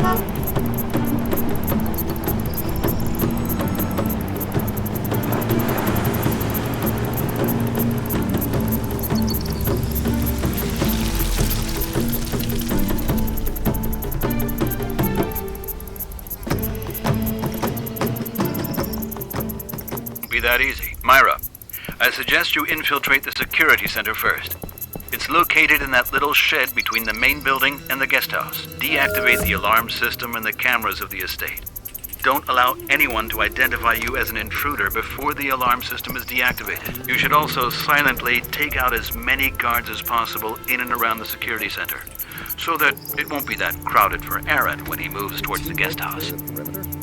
Be that easy. Myra, I suggest you infiltrate the security center first. It's located in that little shed between the main building and the guest house. Deactivate the alarm system and the cameras of the estate. Don't allow anyone to identify you as an intruder before the alarm system is deactivated. You should also silently take out as many guards as possible in and around the security center, so that it won't be that crowded for Aaron when he moves towards the guest house.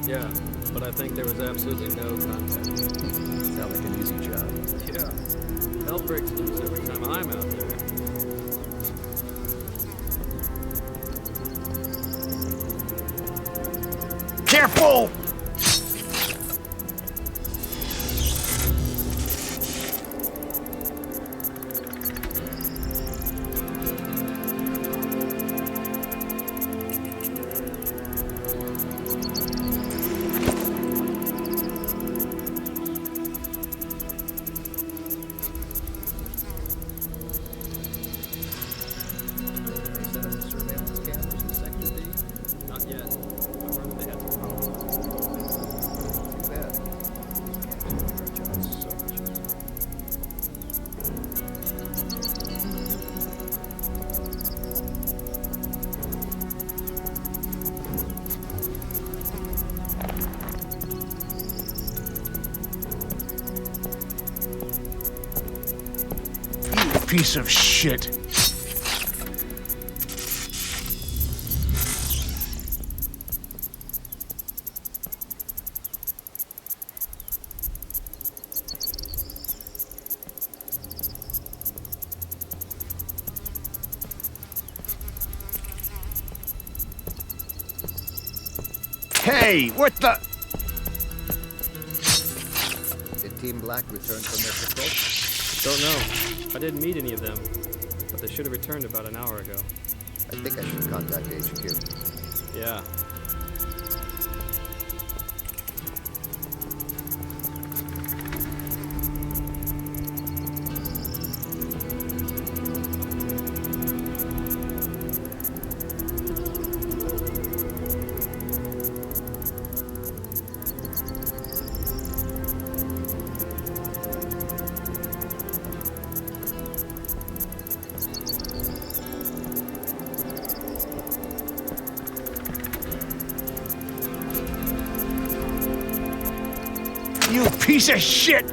Yeah, but I think there was absolutely no contact. Sound like an easy job. Yeah. Hell breaks loose every time I'm out there. Careful! Piece of shit. Hey, what the? Did Team Black return from their patrol? Don't know. I didn't meet any of them, but they should have returned about an hour ago. I think I should contact HQ. Yeah. You piece of shit!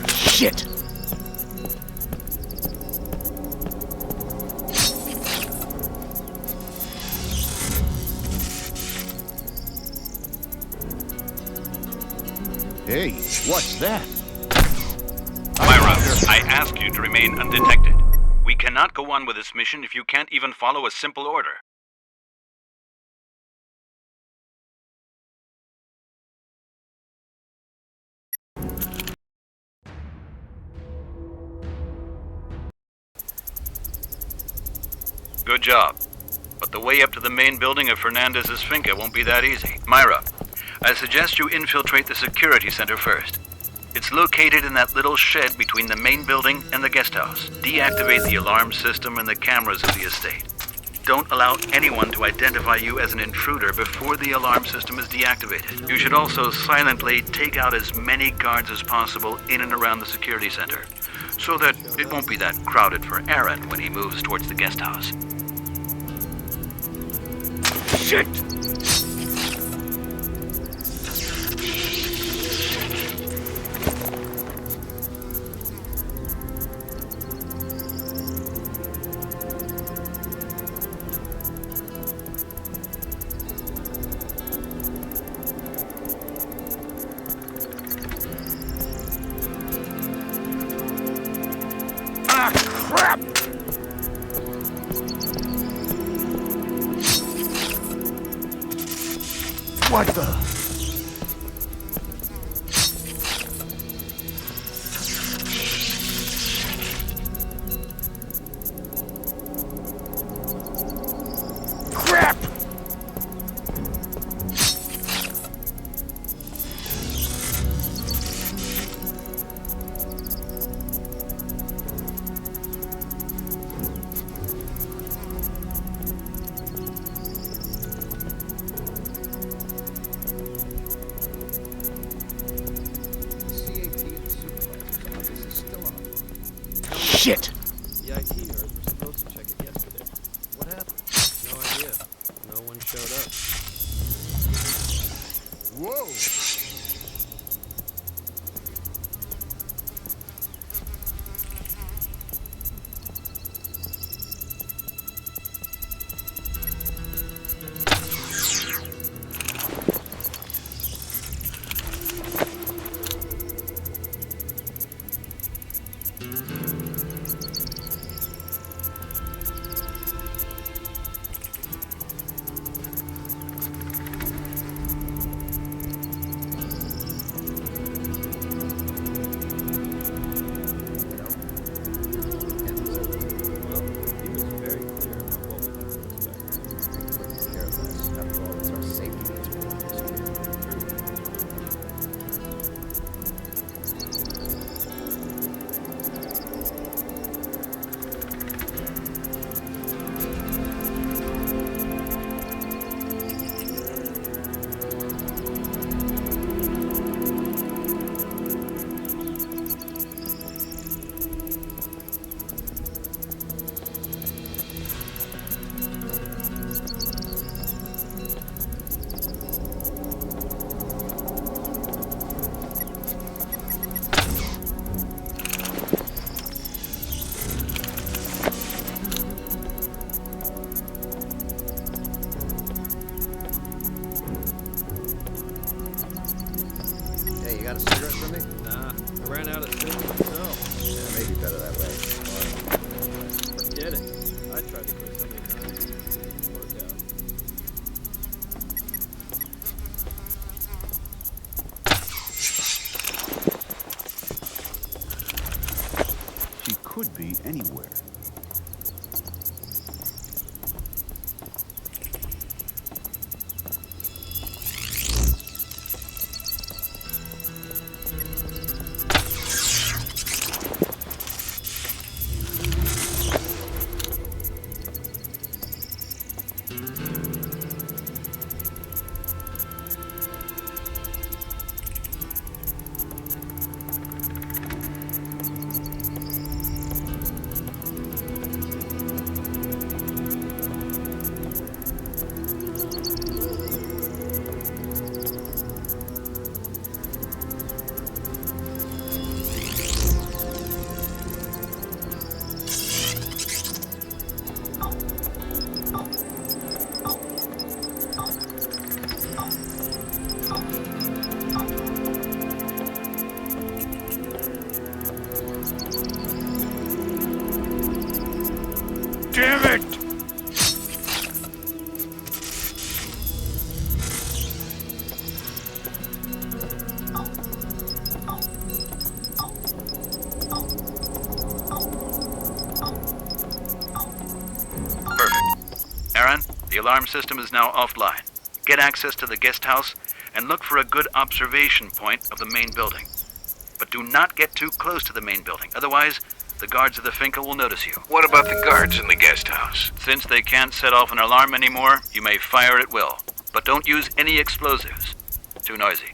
Shit! Hey, what's that? Myra, I ask you to remain undetected. We cannot go on with this mission if you can't even follow a simple order. Good job. But the way up to the main building of Fernandez's finca won't be that easy. Myra, I suggest you infiltrate the security center first. It's located in that little shed between the main building and the guest house. Deactivate the alarm system and the cameras of the estate. Don't allow anyone to identify you as an intruder before the alarm system is deactivated. You should also silently take out as many guards as possible in and around the security center, so that it won't be that crowded for Aaron when he moves towards the guest house. Shit! Ah, crap! What the? shit! The IT nerds were supposed to check it yesterday. What happened? No idea. No one showed up. Whoa! Well, he was very clear about what we have to expect. Couldn't care less. After all, it's our safety needs for this here. Hey, you got a cigarette for me? Nah, I ran out of cigarettes myself. Yeah, maybe better that way. Forget it. I tried to quit so many times. Didn't work out. She could be anywhere. Damn it! Perfect. Aaron, the alarm system is now offline. Get access to the guest house and look for a good observation point of the main building. But do not get too close to the main building, otherwise the guards of the finca will notice you. What about the guards in the guest house? Since they can't set off an alarm anymore, you may fire at will. But don't use any explosives. Too noisy.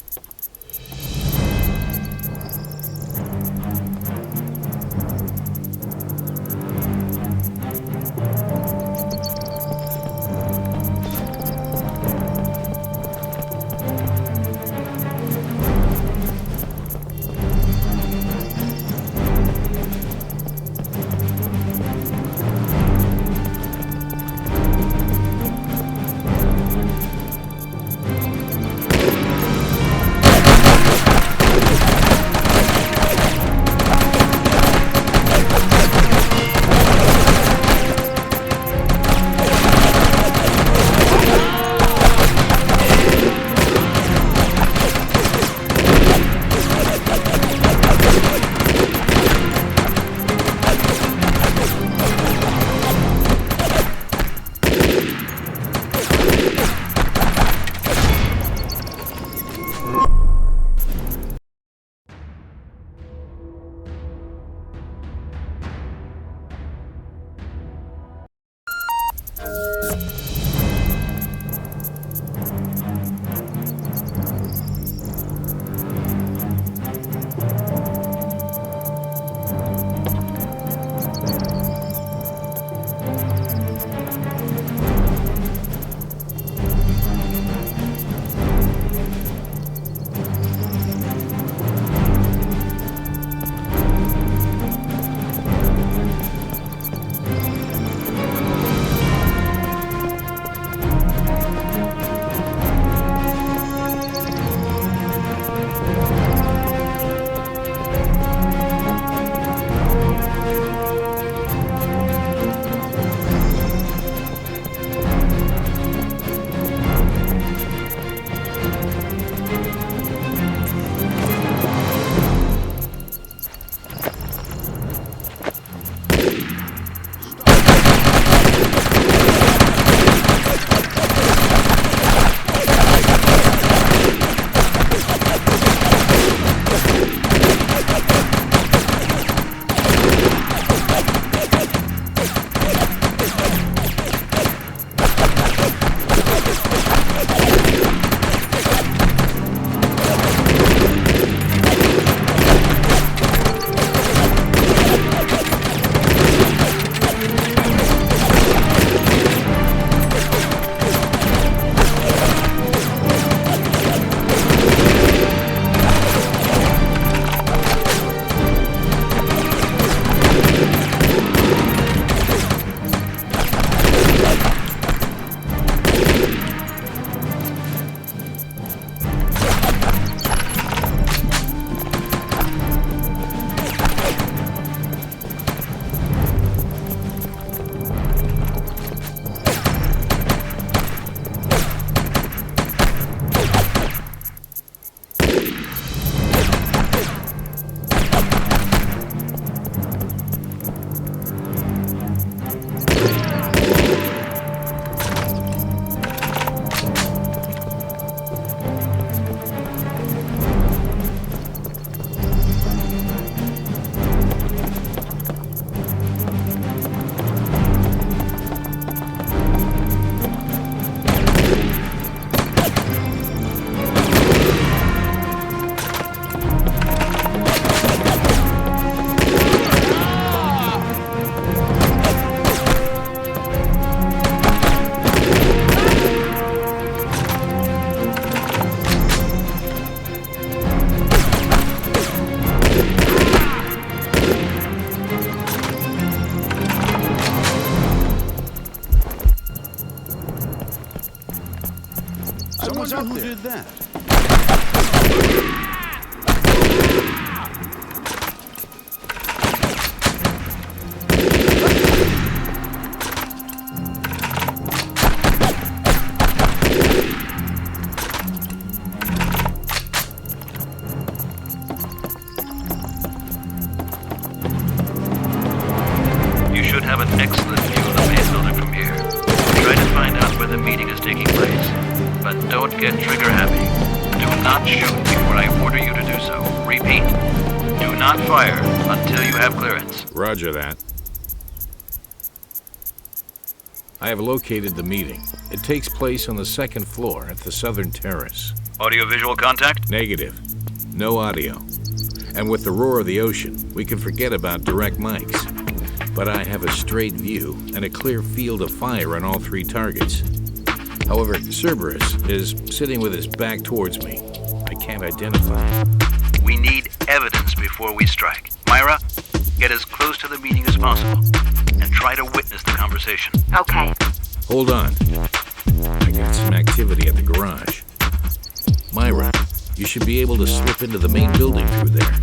did that? You should have an excellent view of the main building from here. Try to find out where the meeting is taking place. But don't get trigger happy. Do not shoot before I order you to do so. Repeat, do not fire until you have clearance. Roger that. I have located the meeting. It takes place on the second floor at the southern terrace. Audio-visual contact? Negative. No audio. And with the roar of the ocean, we can forget about direct mics. But I have a straight view and a clear field of fire on all three targets. However, Cerberus is sitting with his back towards me. I can't identify him. We need evidence before we strike. Myra, get as close to the meeting as possible and try to witness the conversation. Okay. Hold on. I got some activity at the garage. Myra, you should be able to slip into the main building through there.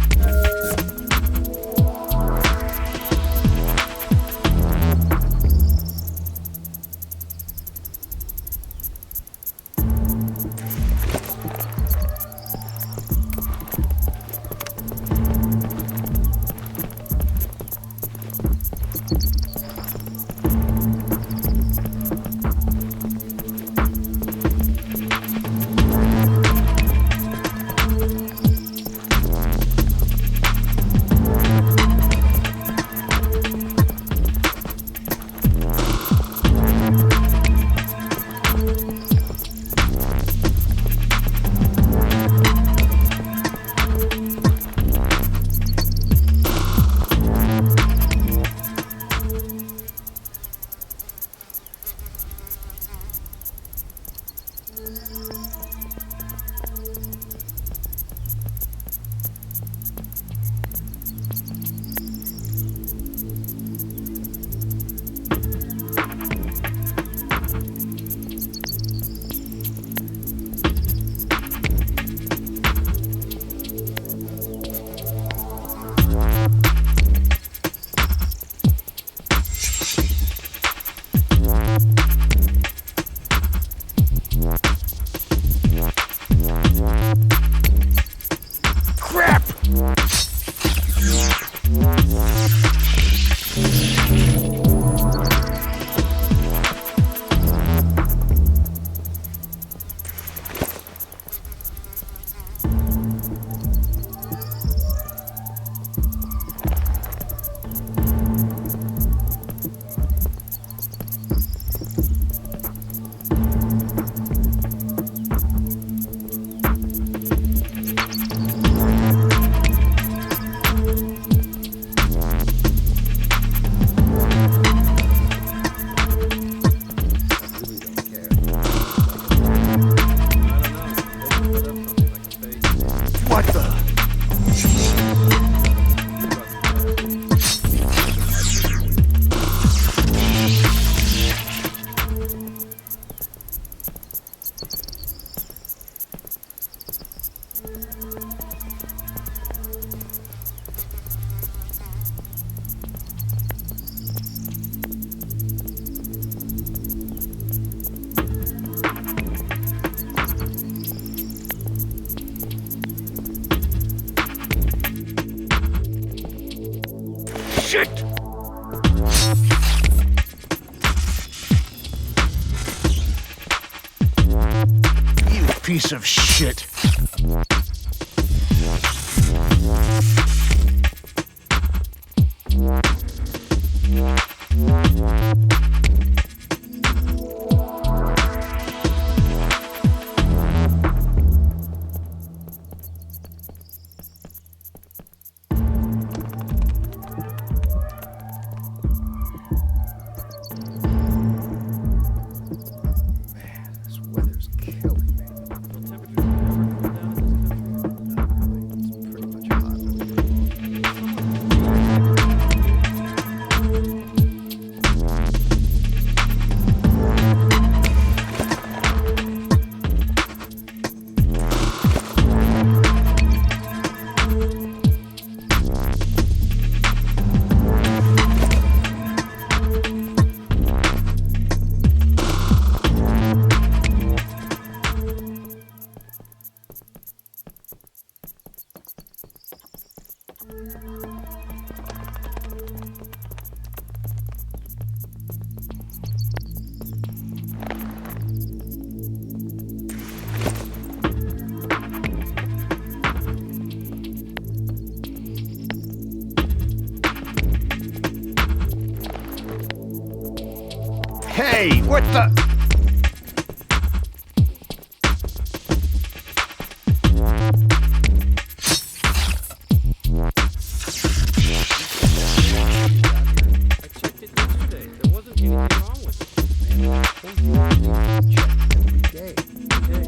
Shit! You piece of shit! Temperatures ever cool down in this country? Not really. It's pretty much hot. Hey, what the? I checked it yesterday. There wasn't anything wrong with it. Check every day. Okay, check it today.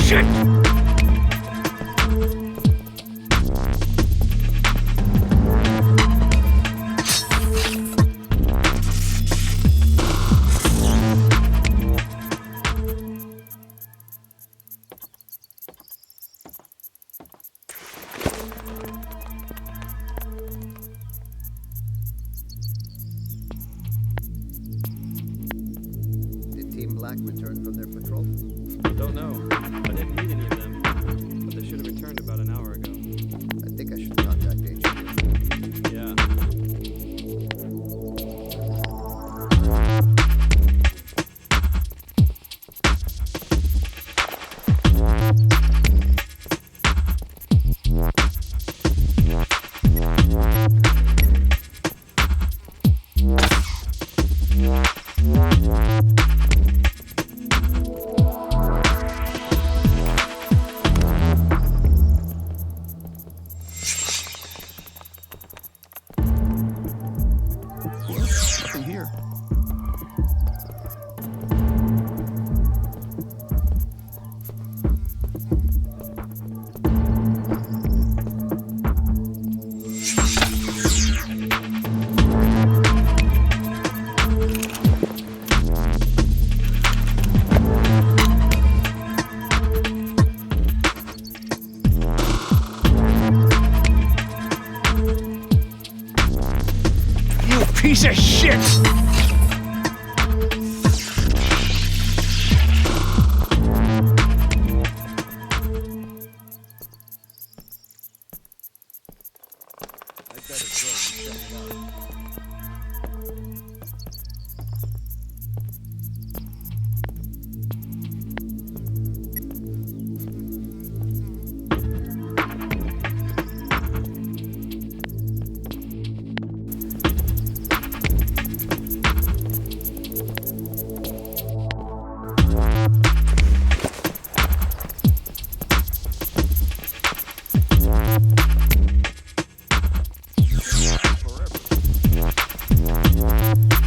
Shit! Did Team Black return from their patrol? Don't know. I didn't meet any of them, but they should have returned about an hour ago. I think I should contact HQ. Yeah. Nothing here. You piece of shit! I better go and check it out.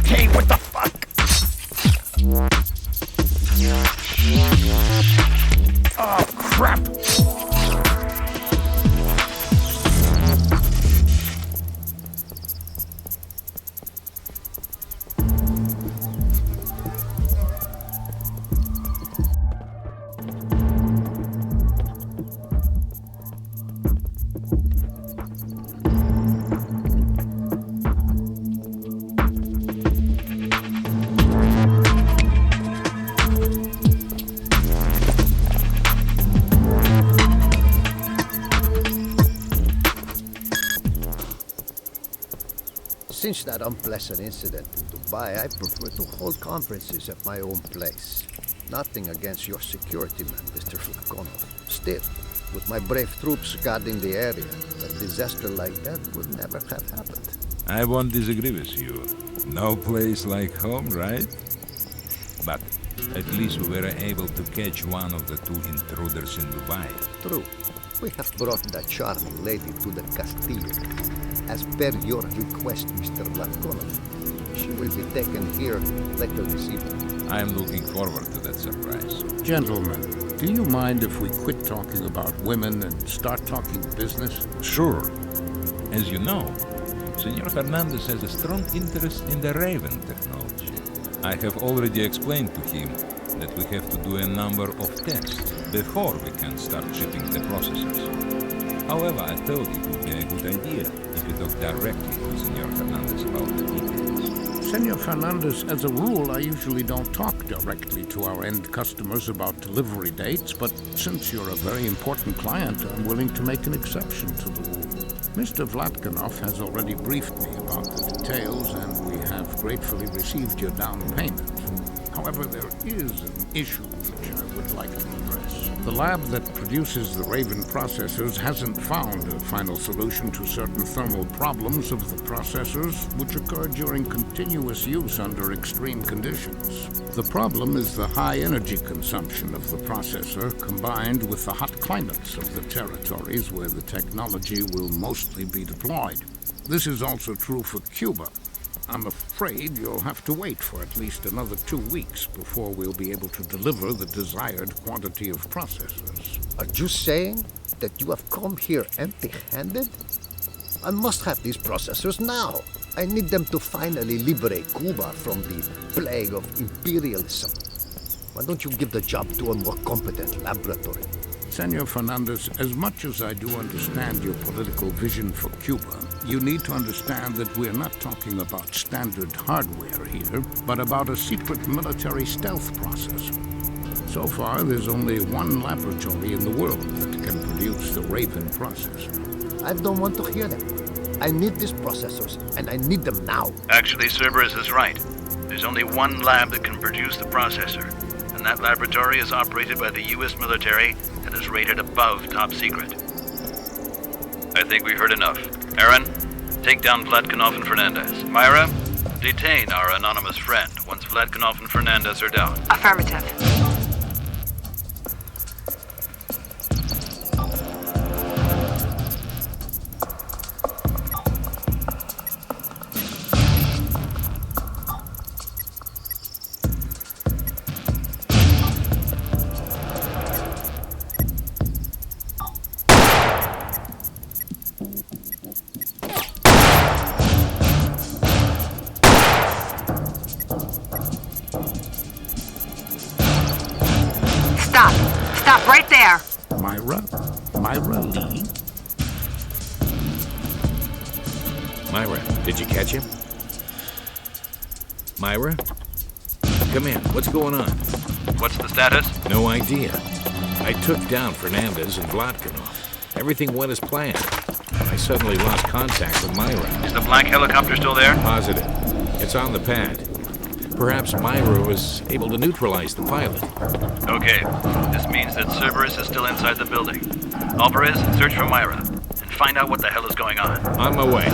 Hey, what the fuck? Oh, crap! Since that unpleasant incident in Dubai, I prefer to hold conferences at my own place. Nothing against your security man, Mr. Flakonov. Still, with my brave troops guarding the area, a disaster like that would never have happened. I won't disagree with you. No place like home, right? But at least we were able to catch one of the two intruders in Dubai. True. We have brought that charming lady to the Castillo. As per your request, Mr. Lakonov, she will be taken here later this evening. I am looking forward to that surprise. Gentlemen, Do you mind if we quit talking about women and start talking business? Sure. As you know, Senor Fernandez has a strong interest in the Raven technology. I have already explained to him that we have to do a number of tests before we can start shipping the processors. However, I thought it would be a good idea if you talk directly to Senor Fernandez about the details. Senor Fernandez, as a rule, I usually don't talk directly to our end customers about delivery dates, but since you're a very important client, I'm willing to make an exception to the rule. Mr. Vlatkinov has already briefed me about the details, and we have gratefully received your down payment. However, there is an issue which I would like to address. The lab that produces the Raven processors hasn't found a final solution to certain thermal problems of the processors, which occur during continuous use under extreme conditions. The problem is the high energy consumption of the processor combined with the hot climates of the territories where the technology will mostly be deployed. This is also true for Cuba. I'm afraid you'll have to wait for at least another 2 weeks before we'll be able to deliver the desired quantity of processors. Are you saying that you have come here empty-handed? I must have these processors now. I need them to finally liberate Cuba from the plague of imperialism. Why don't you give the job to a more competent laboratory? Senor Fernandez, as much as I do understand your political vision for Cuba, you need to understand that we're not talking about standard hardware here, but about a secret military stealth processor. So far, there's only one laboratory in the world that can produce the Raven processor. I don't want to hear them. I need these processors, and I need them now. Actually, Cerberus is right. There's only one lab that can produce the processor, and that laboratory is operated by the U.S. military and is rated above top secret. I think we've heard enough. Aaron, take down Vlatkinov and Fernandez. Myra, detain our anonymous friend once Vlatkinov and Fernandez are down. Affirmative. Stop right there! Myra Lee? Myra, did you catch him? Myra? Come in. What's going on? What's the status? No idea. I took down Fernandez and Vlatkinov. Everything went as planned. I suddenly lost contact with Myra. Is the black helicopter still there? Positive. It's on the pad. Perhaps Myra was able to neutralize the pilot. Okay. This means that Cerberus is still inside the building. Alvarez, search for Myra and find out what the hell is going on. On my way.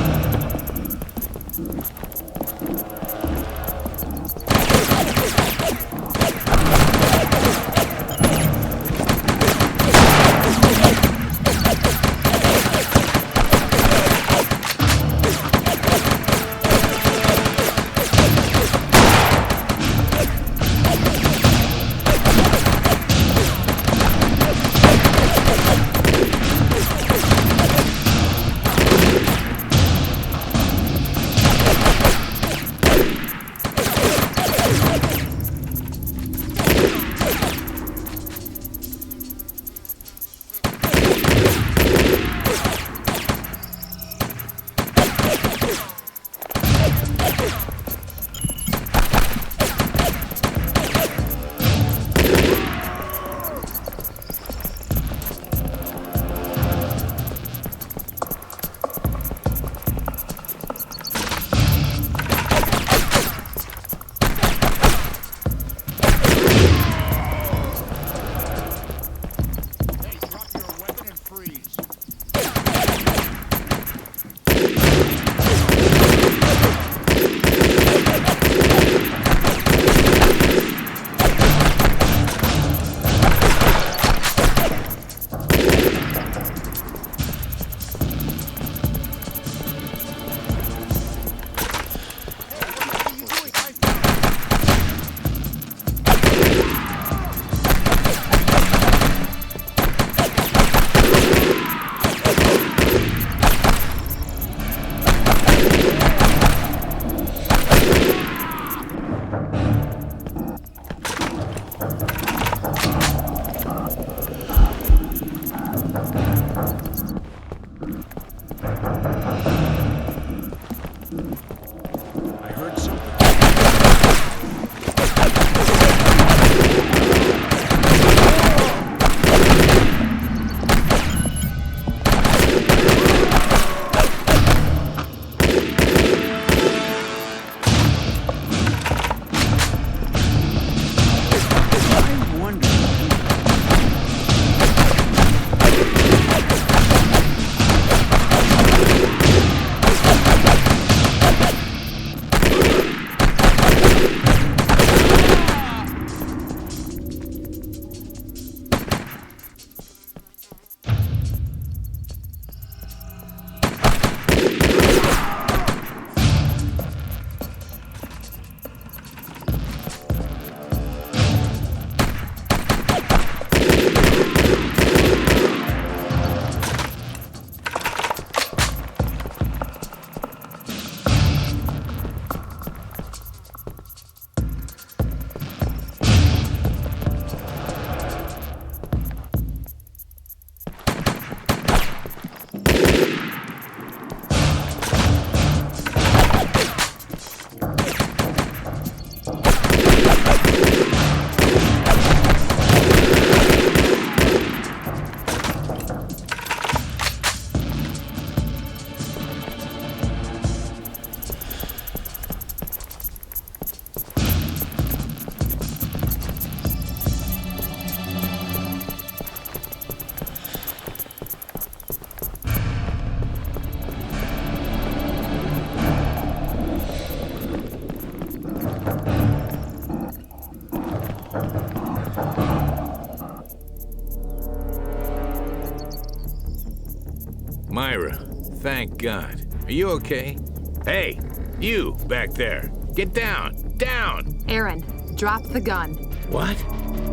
Myra, thank God. Are you okay? Hey, you back there. Get down! Down! Aaron, drop the gun. What?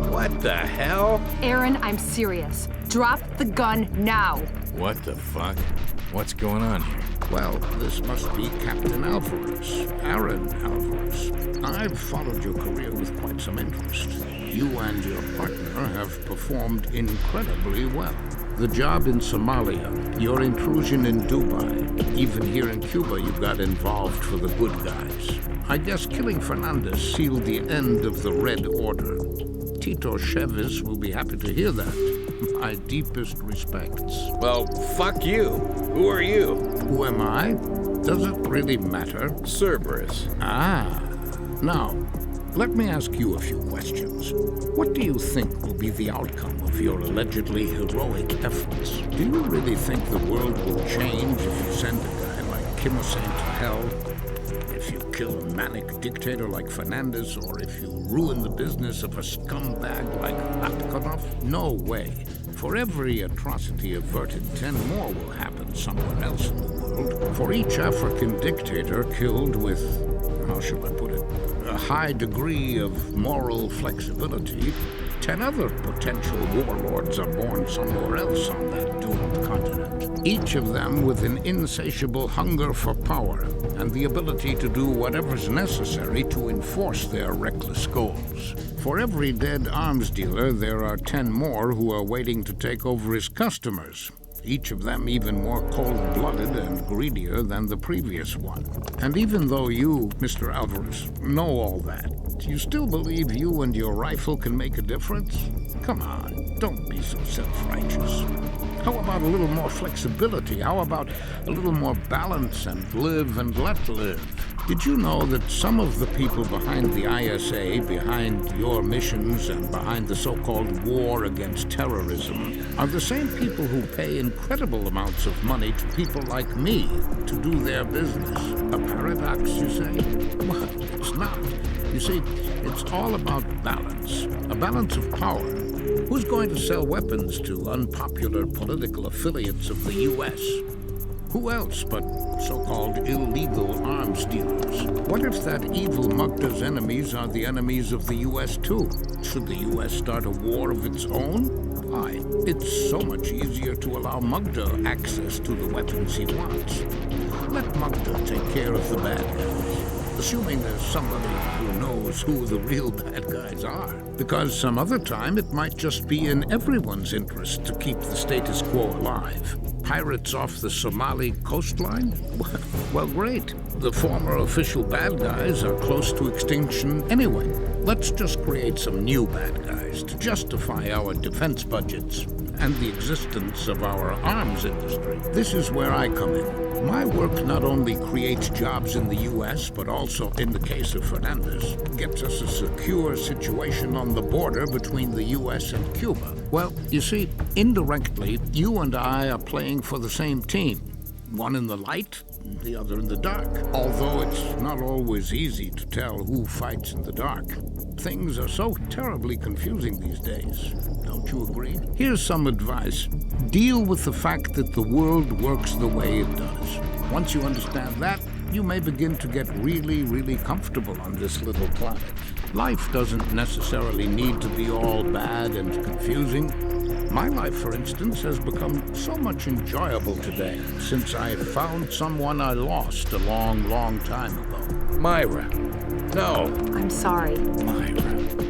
What the hell? Aaron, I'm serious. Drop the gun now. What the fuck? What's going on here? Well, this must be Captain Alvarez, Aaron Alvarez. I've followed your career with quite some interest. You and your partner have performed incredibly well. The job in Somalia, your intrusion in Dubai, even here in Cuba you got involved for the good guys. I guess killing Fernandez sealed the end of the Red Order. Tito Chavez will be happy to hear that. My deepest respects. Well, fuck you. Who are you? Who am I? Does it really matter? Cerberus. Ah. Now, let me ask you a few questions. What do you think will be the outcome of your allegedly heroic efforts? Do you really think the world will change if you send a guy like Kim Hussein to hell? If you kill a manic dictator like Fernandez, or if you ruin the business of a scumbag like Atkonov? No way. For every atrocity averted, 10 more will happen somewhere else in the world. For each African dictator killed with, how shall I put it, a high degree of moral flexibility, 10 other potential warlords are born somewhere else on that doomed continent. Each of them with an insatiable hunger for power and the ability to do whatever's necessary to enforce their reckless goals. For every dead arms dealer, there are 10 more who are waiting to take over his customers. Each of them even more cold-blooded and greedier than the previous one. And even though you, Mr. Alvarez, know all that, you still believe you and your rifle can make a difference? Come on, don't be so self-righteous. How about a little more flexibility? How about a little more balance and live and let live? Did you know that some of the people behind the ISA, behind your missions, and behind the so-called war against terrorism are the same people who pay incredible amounts of money to people like me to do their business? A paradox, you say? Well, it's not. You see, it's all about balance. A balance of power. Who's going to sell weapons to unpopular political affiliates of the U.S.? Who else but so-called illegal arms dealers? What if that evil Mugda's enemies are the enemies of the U.S. too? Should the U.S. start a war of its own? Why, it's so much easier to allow Mugda access to the weapons he wants. Let Mugda take care of the bad guys, assuming there's somebody who knows who the real bad guys are. Because some other time it might just be in everyone's interest to keep the status quo alive. Pirates off the Somali coastline? Well, great. The former official bad guys are close to extinction anyway. Let's just create some new bad guys to justify our defense budgets and the existence of our arms industry. This is where I come in. My work not only creates jobs in the U.S., but also, in the case of Fernandez, gets us a secure situation on the border between the U.S. and Cuba. Well, you see, indirectly, you and I are playing for the same team. One in the light, the other in the dark. Although it's not always easy to tell who fights in the dark. Things are so terribly confusing these days. Don't you agree? Here's some advice. Deal with the fact that the world works the way it does. Once you understand that, you may begin to get really, really comfortable on this little planet. Life doesn't necessarily need to be all bad and confusing. My life, for instance, has become so much enjoyable today since I found someone I lost a long, long time ago. Myra. No. I'm sorry. Myra.